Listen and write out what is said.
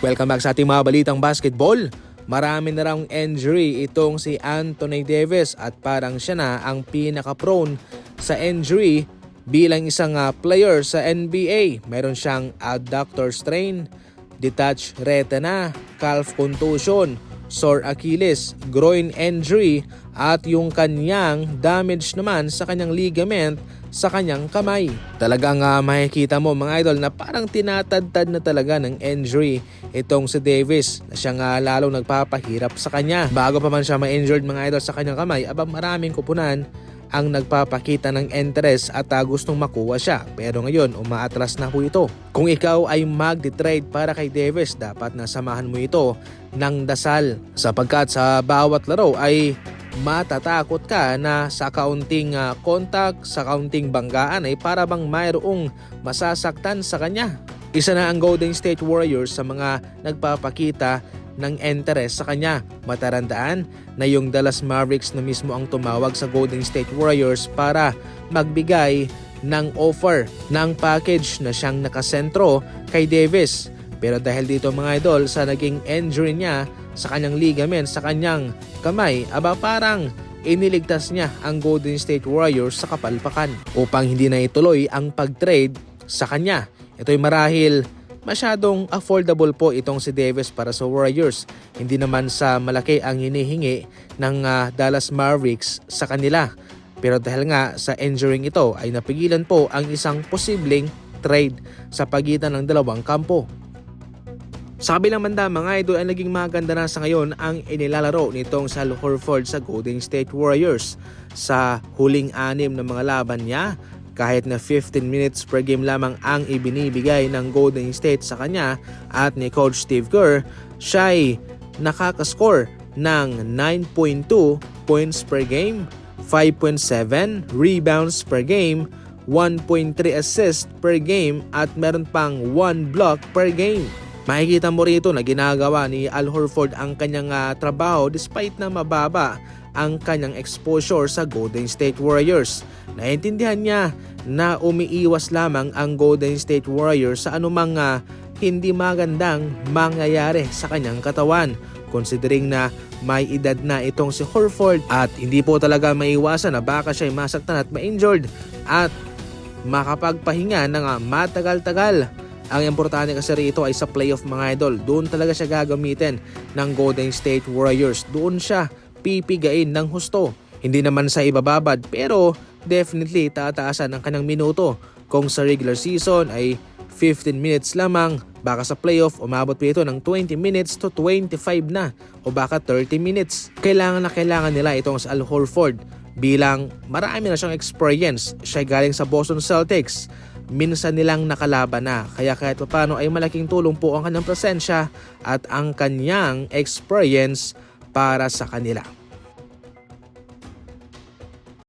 Welcome back sa ating mga balitang basketball. Marami na raw injury itong si Anthony Davis at parang siya na ang pinaka-prone sa injury bilang isang player sa NBA. Meron siyang adductor strain, detached retina, calf contusion, sore Achilles, groin injury at yung kanyang damage naman sa kanyang ligament sa kanyang kamay. Talagang makikita mo mga idol na parang tinatadtad na talaga ng injury itong si Davis na siyang lalong nagpapahirap sa kanya. Bago pa man siya ma-injured mga idol sa kanyang kamay, maraming kupunan ang nagpapakita ng interest at gustong makuha siya. Pero ngayon umaatras na po ito. Kung ikaw ay mag-trade para kay Davis, dapat nasamahan mo ito ng dasal sapagkat sa bawat laro ay matatakot ka na sa kaunting contact, sa kaunting banggaan ay para bang mayroong masasaktan sa kanya. Isa na ang Golden State Warriors sa mga nagpapakita ng interest sa kanya. Matatandaan na yung Dallas Mavericks na mismo ang tumawag sa Golden State Warriors para magbigay ng offer ng package na siyang nakasentro kay Davis. Pero dahil dito mga idol sa naging injury niya sa kanyang ligament, sa kanyang kamay, parang iniligtas niya ang Golden State Warriors sa kapalpakan upang hindi na ituloy ang pag-trade sa kanya. Ito'y marahil masyadong affordable po itong si Davis para sa Warriors. Hindi naman sa malaki ang hinihingi ng Dallas Mavericks sa kanila. Pero dahil nga sa injuring ito ay napigilan po ang isang posibleng trade sa pagitan ng dalawang kampo. Sa kabilang banda mga idol ay naging maganda na sa ngayon ang inilalaro nitong si Al Horford sa Golden State Warriors. Sa huling 6 na mga laban niya, kahit na 15 minutes per game lamang ang ibinibigay ng Golden State sa kanya at ni Coach Steve Kerr, siya'y nakakascore ng 9.2 points per game, 5.7 rebounds per game, 1.3 assists per game at meron pang 1 block per game. Makikita mo rito na ginagawa ni Al Horford ang kanyang trabaho despite na mababa ang kanyang exposure sa Golden State Warriors. Naintindihan niya na umiiwas lamang ang Golden State Warriors sa anumang hindi magandang mangyayari sa kanyang katawan. Considering na may edad na itong si Horford at hindi po talaga maiwasan na baka siya'y masaktan at ma-injured at makapagpahinga ng matagal-tagal. Ang importante kasi rito ay sa playoff mga idol. Doon talaga siya gagamitin ng Golden State Warriors. Doon siya pipigain ng husto. Hindi naman sa ibababad pero definitely tataasan ang kanyang minuto. Kung sa regular season ay 15 minutes lamang, baka sa playoff umabot pa ito ng 20 minutes to 25 na o baka 30 minutes. Kailangan nila itong sa Al Horford bilang marami na siyang experience. Siya galing sa Boston Celtics. Minsan nilang nakalaban na kaya kahit paano ay malaking tulong po ang kanyang presensya at ang kanyang experience para sa kanila.